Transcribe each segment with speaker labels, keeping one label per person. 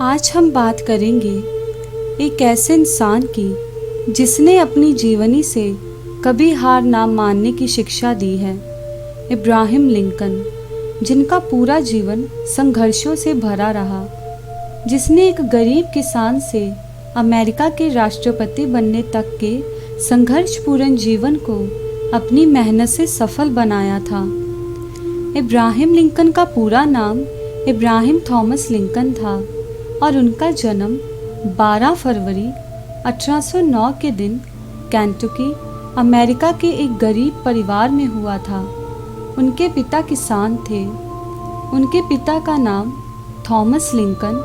Speaker 1: आज हम बात करेंगे एक ऐसे इंसान की जिसने अपनी जीवनी से कभी हार ना मानने की शिक्षा दी है। इब्राहिम लिंकन, जिनका पूरा जीवन संघर्षों से भरा रहा, जिसने एक गरीब किसान से अमेरिका के राष्ट्रपति बनने तक के संघर्षपूर्ण जीवन को अपनी मेहनत से सफल बनाया था। इब्राहिम लिंकन का पूरा नाम इब्राहिम थॉमस लिंकन था और उनका जन्म 12 फरवरी 1809 के दिन केंटुकी, अमेरिका के एक गरीब परिवार में हुआ था। उनके पिता किसान थे। उनके पिता का नाम थॉमस लिंकन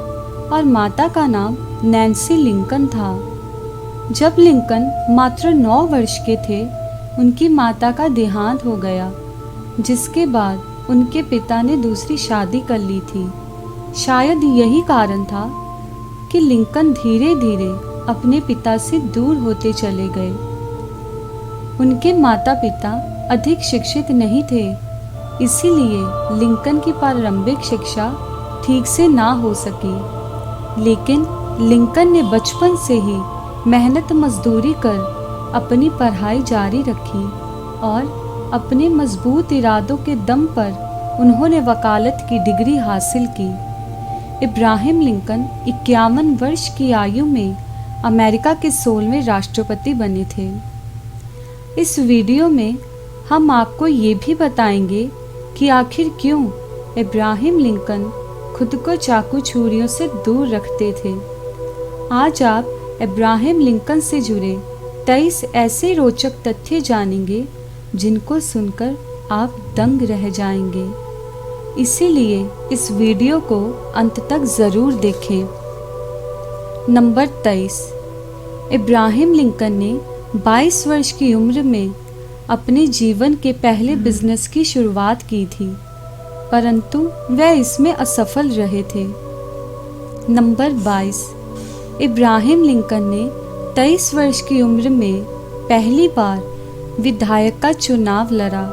Speaker 1: और माता का नाम नैन्सी लिंकन था। जब लिंकन मात्र 9 वर्ष के थे, उनकी माता का देहांत हो गया, जिसके बाद उनके पिता ने दूसरी शादी कर ली थी। शायद यही कारण था कि लिंकन धीरे धीरे अपने पिता से दूर होते चले गए। उनके माता पिता अधिक शिक्षित नहीं थे, इसीलिए लिंकन की प्रारंभिक शिक्षा ठीक से ना हो सकी। लेकिन लिंकन ने बचपन से ही मेहनत मजदूरी कर अपनी पढ़ाई जारी रखी और अपने मजबूत इरादों के दम पर उन्होंने वकालत की डिग्री हासिल की। इब्राहिम लिंकन 51 वर्ष की आयु में अमेरिका के 16वें राष्ट्रपति बने थे। इस वीडियो में हम आपको ये भी बताएंगे कि आखिर क्यों इब्राहिम लिंकन खुद को चाकू छुरियों से दूर रखते थे। आज आप इब्राहिम लिंकन से जुड़े 23 ऐसे रोचक तथ्य जानेंगे जिनको सुनकर आप दंग रह जाएंगे। इसीलिए इस वीडियो को अंत तक ज़रूर देखें। नंबर 23, इब्राहिम लिंकन ने 22 वर्ष की उम्र में अपने जीवन के पहले बिजनेस की शुरुआत की थी, परंतु वह इसमें असफल रहे थे। नंबर 22, इब्राहिम लिंकन ने 23 वर्ष की उम्र में पहली बार विधायक का चुनाव लड़ा,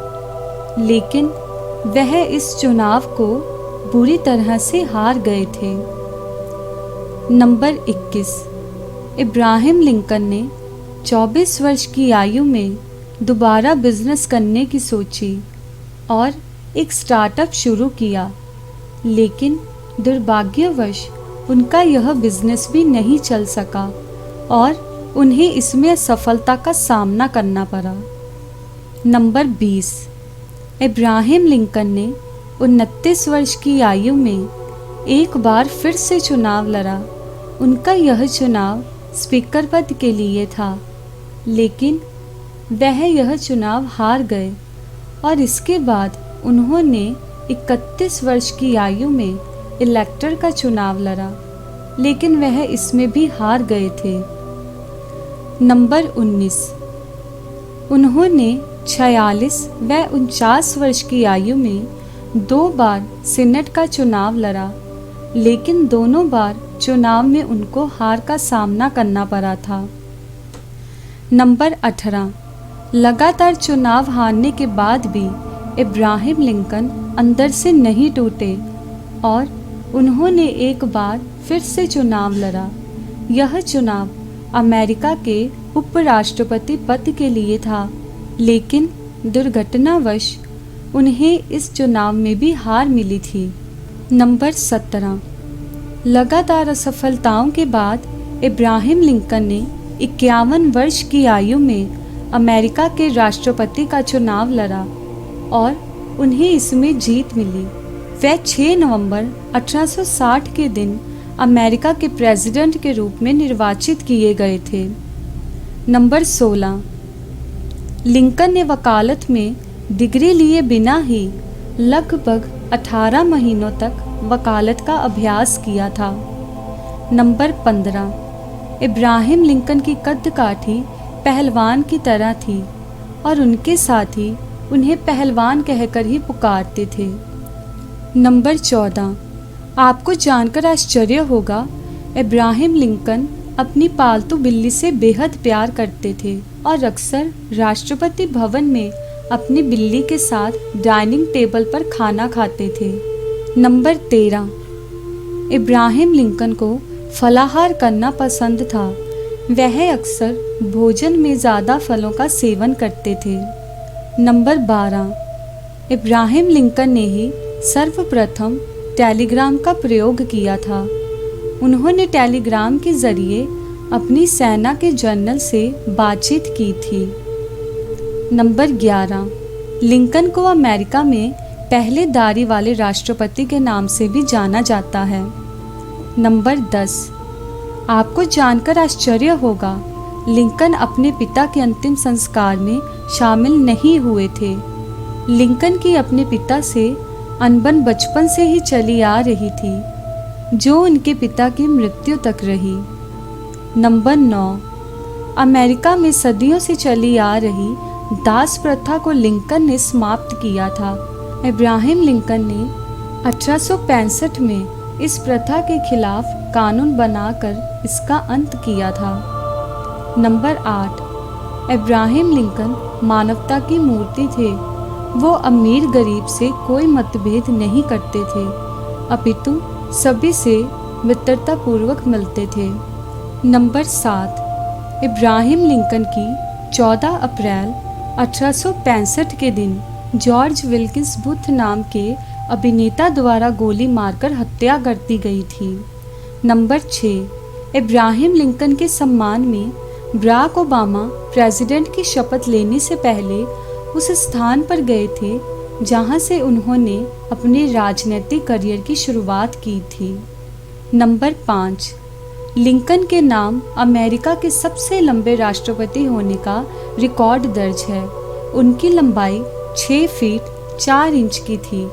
Speaker 1: लेकिन वह इस चुनाव को बुरी तरह से हार गए थे। नंबर 21, इब्राहिम लिंकन ने 24 वर्ष की आयु में दोबारा बिजनेस करने की सोची और एक स्टार्टअप शुरू किया, लेकिन दुर्भाग्यवश उनका यह बिजनेस भी नहीं चल सका और उन्हें इसमें असफलता का सामना करना पड़ा। नंबर 20, इब्राहिम लिंकन ने 29 वर्ष की आयु में एक बार फिर से चुनाव लड़ा। उनका यह चुनाव स्पीकर पद के लिए था, लेकिन वह यह चुनाव हार गए और इसके बाद उन्होंने 31 वर्ष की आयु में इलेक्टर का चुनाव लड़ा, लेकिन वह इसमें भी हार गए थे। नंबर 19, उन्होंने 46 व 49 वर्ष की आयु में 2 बार सीनेट का चुनाव लड़ा, लेकिन दोनों बार चुनाव में उनको हार का सामना करना पड़ा था। नंबर 18, लगातार चुनाव हारने के बाद भी इब्राहिम लिंकन अंदर से नहीं टूटे और उन्होंने एक बार फिर से चुनाव लड़ा। यह चुनाव अमेरिका के उपराष्ट्रपति पद के लिए था, लेकिन दुर्घटनावश उन्हें इस चुनाव में भी हार मिली थी। नंबर 17, लगातार असफलताओं के बाद इब्राहिम लिंकन ने 51 वर्ष की आयु में अमेरिका के राष्ट्रपति का चुनाव लड़ा और उन्हें इसमें जीत मिली। वह 6 नवंबर 1860 के दिन अमेरिका के प्रेसिडेंट के रूप में निर्वाचित किए गए थे। नंबर 16, लिंकन ने वकालत में डिग्री लिए बिना ही लगभग 18 महीनों तक वकालत का अभ्यास किया था। नंबर 15, इब्राहिम लिंकन की कद-काठी पहलवान की तरह थी और उनके साथी उन्हें पहलवान कहकर ही पुकारते थे। नंबर 14, आपको जानकर आश्चर्य होगा, इब्राहिम लिंकन अपनी पालतू बिल्ली से बेहद प्यार करते थे और अक्सर राष्ट्रपति भवन में अपनी बिल्ली के साथ डाइनिंग टेबल पर खाना खाते थे। नंबर 13, इब्राहिम लिंकन को फलाहार करना पसंद था। वह अक्सर भोजन में ज़्यादा फलों का सेवन करते थे। नंबर 12, इब्राहिम लिंकन ने ही सर्वप्रथम टेलीग्राम का प्रयोग किया था। उन्होंने टेलीग्राम के जरिए अपनी सेना के जनरल से बातचीत की थी। नंबर 11, लिंकन को अमेरिका में पहले दाढ़ी वाले राष्ट्रपति के नाम से भी जाना जाता है। नंबर 10, आपको जानकर आश्चर्य होगा, लिंकन अपने पिता के अंतिम संस्कार में शामिल नहीं हुए थे। लिंकन की अपने पिता से अनबन बचपन से ही चली आ रही थी, जो उनके पिता की मृत्यु तक रही। नंबर 9, अमेरिका में सदियों से चली आ रही दास प्रथा को लिंकन ने समाप्त किया था। इब्राहिम लिंकन ने 1865 में इस प्रथा के खिलाफ कानून बनाकर इसका अंत किया था। नंबर 8, इब्राहिम लिंकन मानवता की मूर्ति थे। वो अमीर गरीब से कोई मतभेद नहीं करते थे, अपितु सभी से मित्रतापूर्वक मिलते थे। नंबर 7, इब्राहिम लिंकन की 14 अप्रैल 1865 के दिन जॉर्ज विल्किंस बूथ नाम के अभिनेता द्वारा गोली मारकर हत्या कर दी गई थी। नंबर 6, इब्राहिम लिंकन के सम्मान में बराक ओबामा प्रेसिडेंट की शपथ लेने से पहले उस स्थान पर गए थे जहां से उन्होंने अपने राजनीतिक करियर की शुरुआत की थी। नंबर 5, लिंकन के नाम अमेरिका के सबसे लंबे राष्ट्रपति होने का रिकॉर्ड दर्ज है। उनकी लंबाई 6 फीट 4 इंच की थी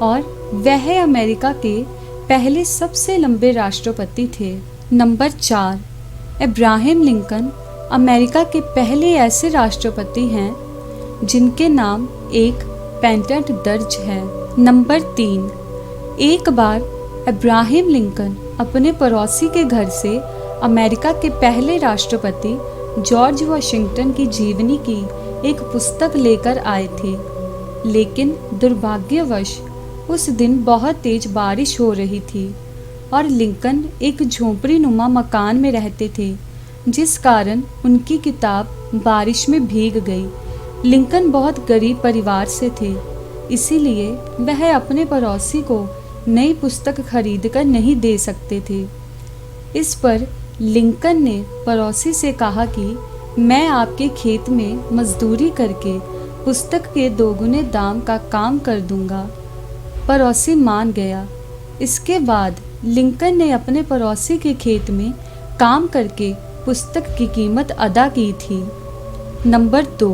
Speaker 1: और वह अमेरिका के पहले सबसे लंबे राष्ट्रपति थे। नंबर 4, इब्राहिम लिंकन अमेरिका के पहले ऐसे राष्ट्रपति हैं जिनके नाम एक पेटेंट दर्ज है। नंबर 3, एक बार इब्राहिम लिंकन अपने पड़ोसी के घर से अमेरिका के पहले राष्ट्रपति जॉर्ज वाशिंगटन की जीवनी की एक पुस्तक लेकर आए थे, लेकिन दुर्भाग्यवश उस दिन बहुत तेज बारिश हो रही थी और लिंकन एक झोंपड़ी नुमा मकान में रहते थे, जिस कारण उनकी किताब बारिश में भीग गई। लिंकन बहुत गरीब परिवार से थे, इसीलिए वह अपने पड़ोसी को नई पुस्तक खरीदकर नहीं दे सकते थे। इस पर लिंकन ने पड़ोसी से कहा कि मैं आपके खेत में मजदूरी करके पुस्तक के 2 गुने दाम का काम कर दूंगा। पड़ोसी मान गया। इसके बाद लिंकन ने अपने पड़ोसी के खेत में काम करके पुस्तक की कीमत अदा की थी। नंबर 2,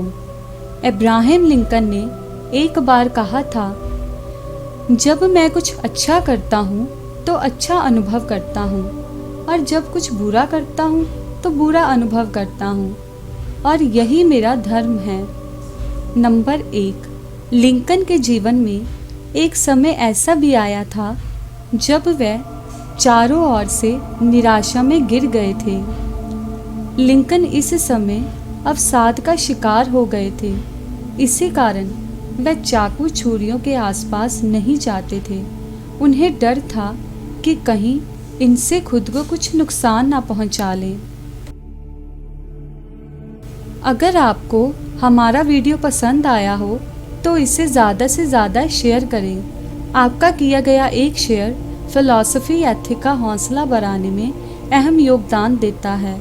Speaker 1: इब्राहिम लिंकन ने एक बार कहा था, जब मैं कुछ अच्छा करता हूँ तो अच्छा अनुभव करता हूँ, और जब कुछ बुरा करता हूँ तो बुरा अनुभव करता हूँ, और यही मेरा धर्म है। नंबर 1, लिंकन के जीवन में एक समय ऐसा भी आया था जब वह चारों ओर से निराशा में गिर गए थे। लिंकन इस समय अवसाद का शिकार हो गए थे। इसी कारण वह चाकू छुरियों के आसपास नहीं जाते थे। उन्हें डर था कि कहीं इनसे खुद को कुछ नुकसान ना पहुंचा लें। अगर आपको हमारा वीडियो पसंद आया हो तो इसे ज़्यादा से ज़्यादा शेयर करें। आपका किया गया एक शेयर फिलॉसफी एथिक का हौसला बढ़ाने में अहम योगदान देता है।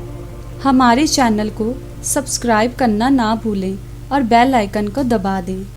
Speaker 1: हमारे चैनल को सब्सक्राइब करना ना भूलें और बेल आइकन को दबा दें।